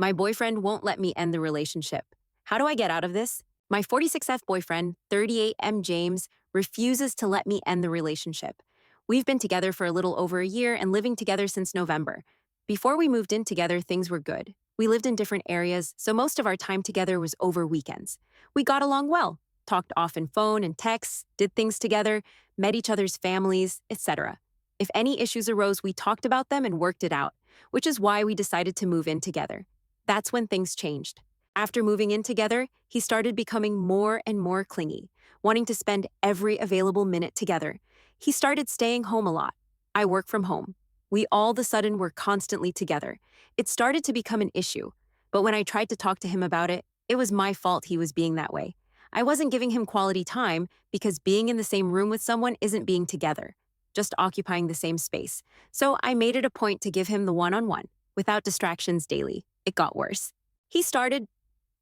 My boyfriend won't let me end the relationship. How do I get out of this? My 46F boyfriend, 38M James, refuses to let me end the relationship. We've been together for a little over a year and living together since November. Before we moved in together, things were good. We lived in different areas, so most of our time together was over weekends. We got along well, talked often phone and texts, did things together, met each other's families, etc. If any issues arose, we talked about them and worked it out, which is why we decided to move in together. That's when things changed. After moving in together, he started becoming more and more clingy, wanting to spend every available minute together. He started staying home a lot. I work from home. We all of a sudden were constantly together. It started to become an issue, but when I tried to talk to him about it, it was my fault he was being that way. I wasn't giving him quality time because being in the same room with someone isn't being together, just occupying the same space. So I made it a point to give him the one-on-one, without distractions daily. It got worse. He started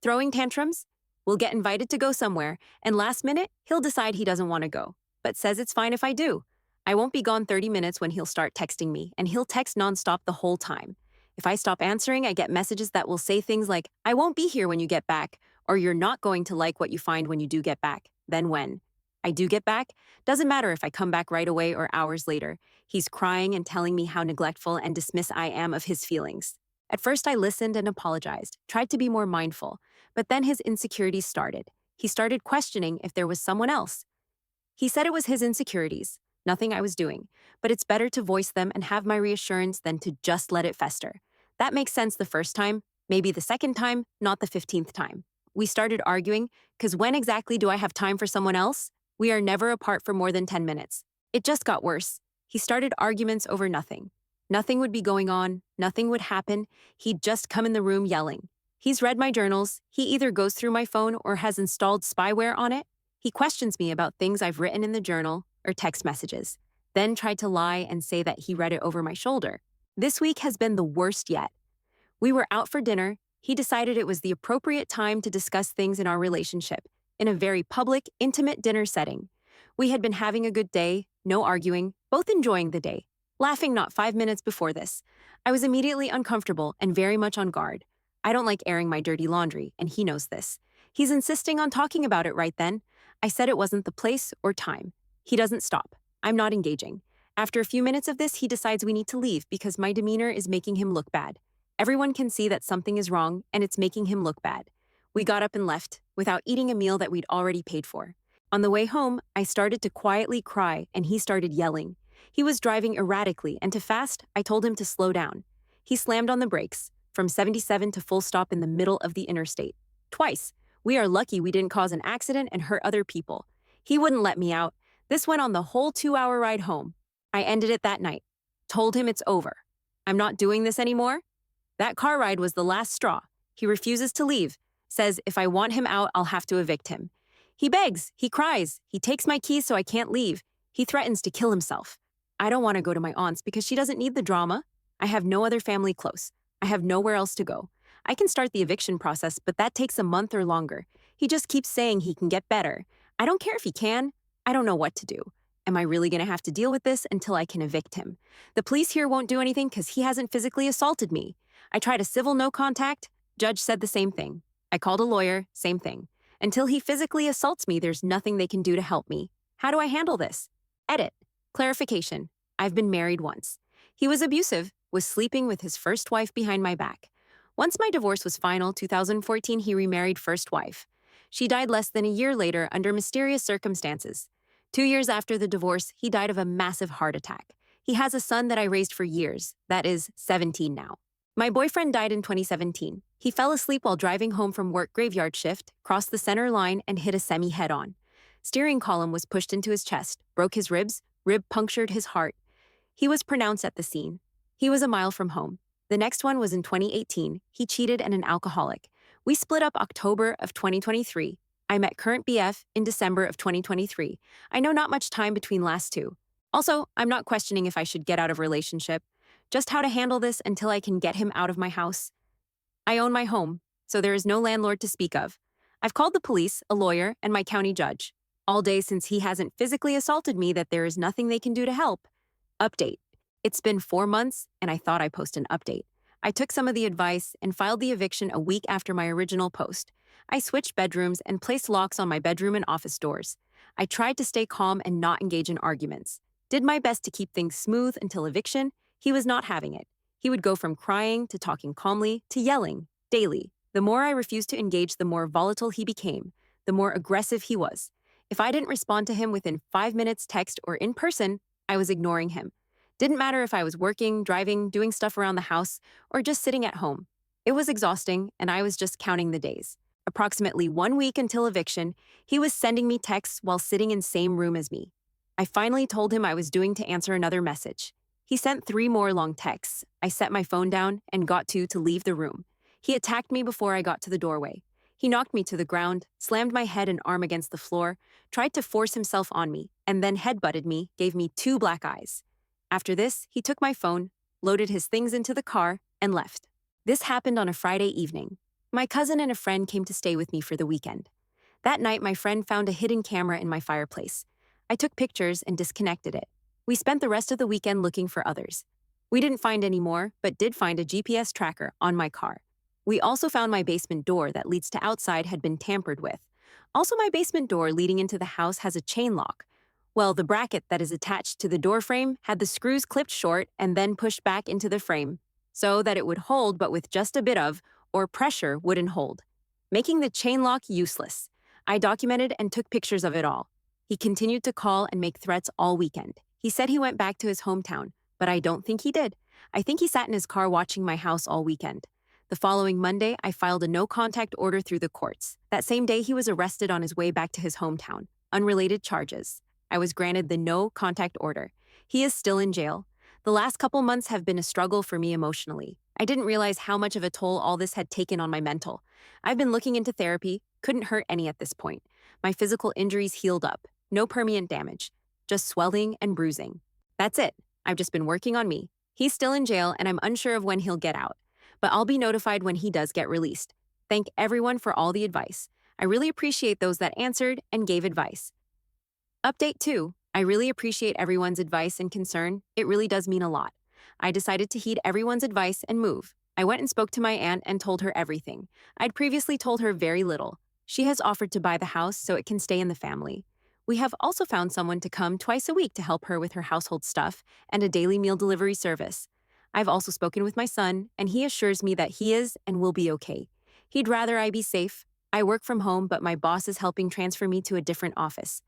throwing tantrums. We'll get invited to go somewhere, and last minute, he'll decide he doesn't want to go, but says it's fine if I do. I won't be gone 30 minutes when he'll start texting me, and he'll text nonstop the whole time. If I stop answering, I get messages that will say things like, I won't be here when you get back, or you're not going to like what you find when you do get back. Then when I do get back, doesn't matter if I come back right away or hours later, he's crying and telling me how neglectful and dismissive I am of his feelings. At first, I listened and apologized, tried to be more mindful, but then his insecurities started. He started questioning if there was someone else. He said it was his insecurities, nothing I was doing, but it's better to voice them and have my reassurance than to just let it fester. That makes sense the first time, maybe the second time, not the 15th time. We started arguing, because when exactly do I have time for someone else? We are never apart for more than 10 minutes. It just got worse. He started arguments over nothing. Nothing would be going on, nothing would happen. He'd just come in the room yelling. He's read my journals. He either goes through my phone or has installed spyware on it. He questions me about things I've written in the journal or text messages, then tried to lie and say that he read it over my shoulder. This week has been the worst yet. We were out for dinner. He decided it was the appropriate time to discuss things in our relationship, in a very public, intimate dinner setting. We had been having a good day, no arguing, both enjoying the day, laughing not 5 minutes before this. I was immediately uncomfortable and very much on guard. I don't like airing my dirty laundry, and he knows this. He's insisting on talking about it right then. I said it wasn't the place or time. He doesn't stop. I'm not engaging. After a few minutes of this, he decides we need to leave because my demeanor is making him look bad. Everyone can see that something is wrong, and it's making him look bad. We got up and left, without eating a meal that we'd already paid for. On the way home, I started to quietly cry, and he started yelling. He was driving erratically, and too fast, I told him to slow down. He slammed on the brakes, from 77 to full stop in the middle of the interstate. Twice. We are lucky we didn't cause an accident and hurt other people. He wouldn't let me out. This went on the whole 2-hour ride home. I ended it that night. Told him it's over. I'm not doing this anymore. That car ride was the last straw. He refuses to leave. Says if I want him out, I'll have to evict him. He begs, he cries, he takes my keys so I can't leave. He threatens to kill himself. I don't want to go to my aunt's because she doesn't need the drama. I have no other family close. I have nowhere else to go. I can start the eviction process, but that takes a month or longer. He just keeps saying he can get better. I don't care if he can. I don't know what to do. Am I really going to have to deal with this until I can evict him? The police here won't do anything because he hasn't physically assaulted me. I tried a civil no contact. Judge said the same thing. I called a lawyer, same thing. Until he physically assaults me, there's nothing they can do to help me. How do I handle this? Edit. Clarification. I've been married once. He was abusive, was sleeping with his first wife behind my back. Once my divorce was final, 2014, he remarried first wife. She died less than a year later under mysterious circumstances. 2 years after the divorce, he died of a massive heart attack. He has a son that I raised for years, that is, 17 now. My boyfriend died in 2017. He fell asleep while driving home from work graveyard shift, crossed the center line, and hit a semi head-on. Steering column was pushed into his chest, broke his ribs, rib punctured his heart. He was pronounced at the scene. He was a mile from home. The next one was in 2018. He cheated and an alcoholic. We split up October of 2023. I met current BF in December of 2023. I know not much time between last two. Also, I'm not questioning if I should get out of relationship, just how to handle this until I can get him out of my house. I own my home, so there is no landlord to speak of. I've called the police, a lawyer, and my county judge. All day since he hasn't physically assaulted me that there is nothing they can do to help. Update. It's been 4 months, and I thought I posted an update. I took some of the advice and filed the eviction a week after my original post. I switched bedrooms and placed locks on my bedroom and office doors. I tried to stay calm and not engage in arguments. Did my best to keep things smooth until eviction. He was not having it. He would go from crying to talking calmly to yelling, daily. The more I refused to engage, the more volatile he became, the more aggressive he was. If I didn't respond to him within 5 minutes text or in person, I was ignoring him. Didn't matter if I was working, driving, doing stuff around the house, or just sitting at home. It was exhausting, and I was just counting the days. Approximately 1 week until eviction, he was sending me texts while sitting in same room as me. I finally told him I was due to answer another message. He sent 3 more long texts. I set my phone down and got to leave the room. He attacked me before I got to the doorway. He knocked me to the ground, slammed my head and arm against the floor, tried to force himself on me, and then headbutted me, gave me 2 black eyes. After this, he took my phone, loaded his things into the car, and left. This happened on a Friday evening. My cousin and a friend came to stay with me for the weekend. That night, my friend found a hidden camera in my fireplace. I took pictures and disconnected it. We spent the rest of the weekend looking for others. We didn't find any more, but did find a GPS tracker on my car. We also found my basement door that leads to outside had been tampered with. Also, my basement door leading into the house has a chain lock. Well, the bracket that is attached to the door frame had the screws clipped short and then pushed back into the frame, so that it would hold but with just a bit of, or pressure wouldn't hold, making the chain lock useless. I documented and took pictures of it all. He continued to call and make threats all weekend. He said he went back to his hometown, but I don't think he did. I think he sat in his car watching my house all weekend. The following Monday, I filed a no-contact order through the courts. That same day, he was arrested on his way back to his hometown. Unrelated charges. I was granted the no-contact order. He is still in jail. The last couple months have been a struggle for me emotionally. I didn't realize how much of a toll all this had taken on my mental. I've been looking into therapy, couldn't hurt any at this point. My physical injuries healed up, no permanent damage, just swelling and bruising. That's it. I've just been working on me. He's still in jail and I'm unsure of when he'll get out, but I'll be notified when he does get released. Thank everyone for all the advice. I really appreciate those that answered and gave advice. Update 2. I really appreciate everyone's advice and concern. It really does mean a lot. I decided to heed everyone's advice and move. I went and spoke to my aunt and told her everything. I'd previously told her very little. She has offered to buy the house so it can stay in the family. We have also found someone to come twice a week to help her with her household stuff and a daily meal delivery service. I've also spoken with my son, and he assures me that he is and will be okay. He'd rather I be safe. I work from home, but my boss is helping transfer me to a different office.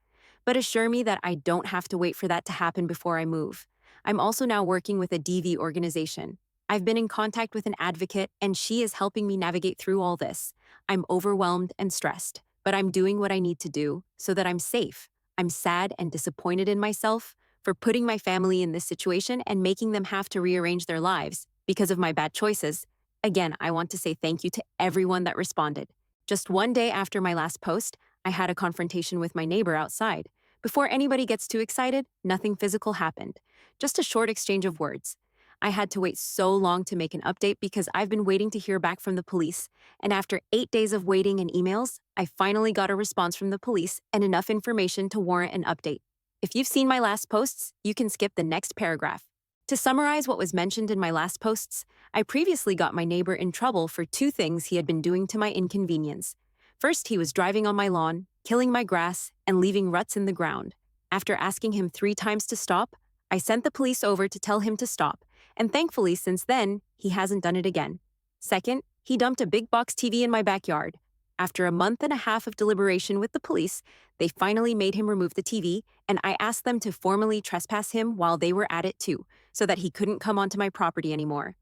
But assure me that I don't have to wait for that to happen before I move. I'm also now working with a DV organization. I've been in contact with an advocate, and she is helping me navigate through all this. I'm overwhelmed and stressed, but I'm doing what I need to do so that I'm safe. I'm sad and disappointed in myself for putting my family in this situation and making them have to rearrange their lives because of my bad choices. Again, I want to say thank you to everyone that responded. Just one day after my last post, I had a confrontation with my neighbor outside. Before anybody gets too excited, nothing physical happened. Just a short exchange of words. I had to wait so long to make an update because I've been waiting to hear back from the police, and after 8 days of waiting and emails, I finally got a response from the police and enough information to warrant an update. If you've seen my last posts, you can skip the next paragraph. To summarize what was mentioned in my last posts, I previously got my neighbor in trouble for 2 things he had been doing to my inconvenience. First, he was driving on my lawn, killing my grass, and leaving ruts in the ground. After asking him 3 times to stop, I sent the police over to tell him to stop, and thankfully since then, he hasn't done it again. Second, he dumped a big box TV in my backyard. After a month and a half of deliberation with the police, they finally made him remove the TV, and I asked them to formally trespass him while they were at it too, so that he couldn't come onto my property anymore.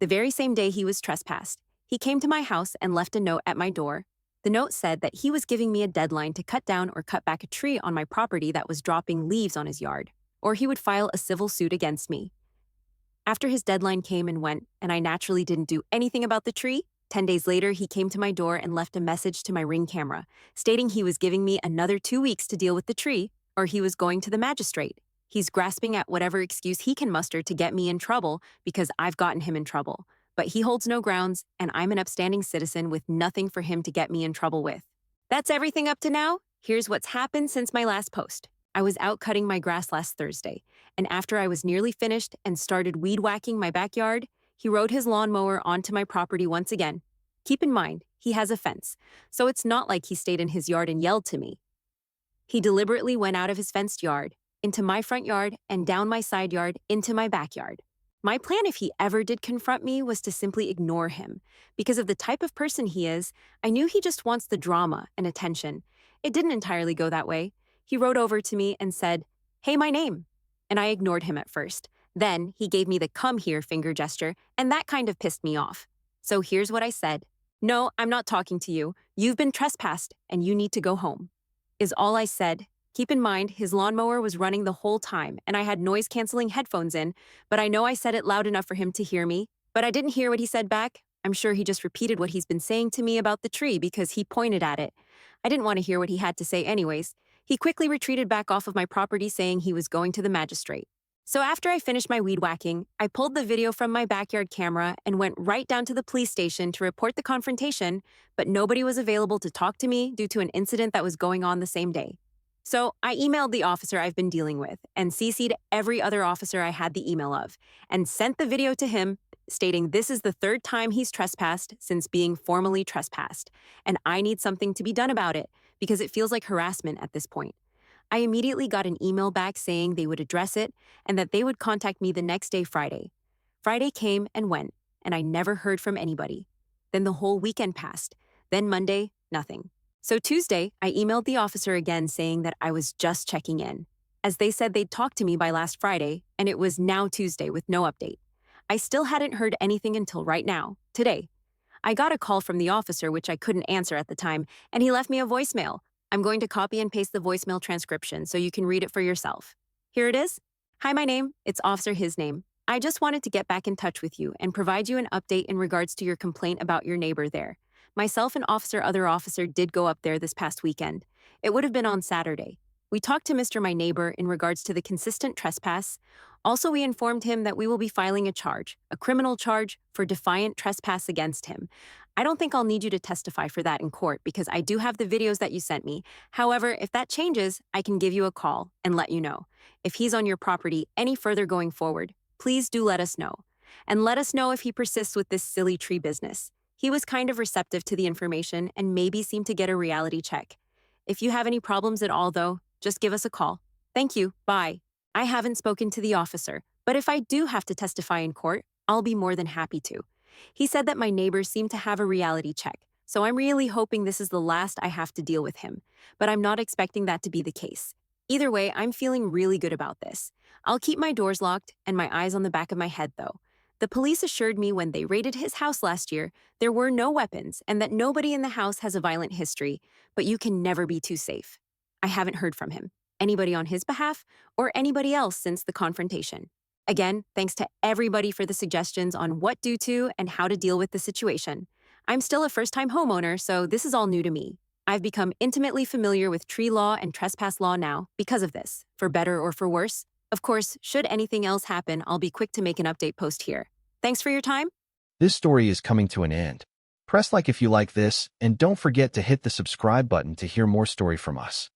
The very same day he was trespassed, he came to my house and left a note at my door. The note said that he was giving me a deadline to cut down or cut back a tree on my property that was dropping leaves on his yard, or he would file a civil suit against me. After his deadline came and went, and I naturally didn't do anything about the tree, 10 days later he came to my door and left a message to my Ring camera, stating he was giving me another 2 weeks to deal with the tree, or he was going to the magistrate. He's grasping at whatever excuse he can muster to get me in trouble because I've gotten him in trouble. But he holds no grounds, and I'm an upstanding citizen with nothing for him to get me in trouble with. That's everything up to now. Here's what's happened since my last post. I was out cutting my grass last Thursday, and after I was nearly finished and started weed whacking my backyard, He rode his lawnmower onto my property once again. Keep in mind, he has a fence, so it's not like he stayed in his yard and yelled to me. He deliberately went out of his fenced yard, into my front yard, and down my side yard, into my backyard. My plan, if he ever did confront me, was to simply ignore him. Because of the type of person he is, I knew he just wants the drama and attention. It didn't entirely go that way. He rode over to me and said, "Hey, my name." And I ignored him at first. Then he gave me the "come here" finger gesture, and that kind of pissed me off. So here's what I said. "No, I'm not talking to you. You've been trespassed, and you need to go home," is all I said. Keep in mind, his lawnmower was running the whole time, and I had noise-canceling headphones in, but I know I said it loud enough for him to hear me. But I didn't hear what he said back. I'm sure he just repeated what he's been saying to me about the tree because he pointed at it. I didn't want to hear what he had to say anyways. He quickly retreated back off of my property saying he was going to the magistrate. So after I finished my weed whacking, I pulled the video from my backyard camera and went right down to the police station to report the confrontation, but nobody was available to talk to me due to an incident that was going on the same day. So I emailed the officer I've been dealing with and CC'd every other officer I had the email of and sent the video to him stating this is the third time he's trespassed since being formally trespassed, and I need something to be done about it because it feels like harassment at this point. I immediately got an email back saying they would address it and that they would contact me the next day, Friday. Friday came and went, and I never heard from anybody. Then the whole weekend passed. Then Monday, nothing. So Tuesday, I emailed the officer again saying that I was just checking in, as they said they'd talk to me by last Friday, and it was now Tuesday with no update. I still hadn't heard anything until right now, today. I got a call from the officer, which I couldn't answer at the time, and he left me a voicemail. I'm going to copy and paste the voicemail transcription so you can read it for yourself. Here it is. "Hi, my name. It's Officer His Name. I just wanted to get back in touch with you and provide you an update in regards to your complaint about your neighbor there. Myself and other officer did go up there this past weekend. It would have been on Saturday. We talked to Mr. My neighbor in regards to the consistent trespass. Also, we informed him that we will be filing a criminal charge for defiant trespass against him. I don't think I'll need you to testify for that in court because I do have the videos that you sent me. However, if that changes, I can give you a call and let you know. If he's on your property any further going forward, please do let us know. And let us know if he persists with this silly tree business. He was kind of receptive to the information and maybe seemed to get a reality check. If you have any problems at all, though, just give us a call. Thank you. Bye." I haven't spoken to the officer, but if I do have to testify in court, I'll be more than happy to. He said that my neighbors seem to have a reality check, so I'm really hoping this is the last I have to deal with him, but I'm not expecting that to be the case. Either way, I'm feeling really good about this. I'll keep my doors locked and my eyes on the back of my head, though. The police assured me when they raided his house last year, there were no weapons and that nobody in the house has a violent history, but you can never be too safe. I haven't heard from him, anybody on his behalf, or anybody else since the confrontation. Again, thanks to everybody for the suggestions on what to and how to deal with the situation. I'm still a first-time homeowner, so this is all new to me. I've become intimately familiar with tree law and trespass law now because of this, for better or for worse. Of course, should anything else happen, I'll be quick to make an update post here. Thanks for your time. This story is coming to an end. Press like if you like this, and don't forget to hit the subscribe button to hear more story from us.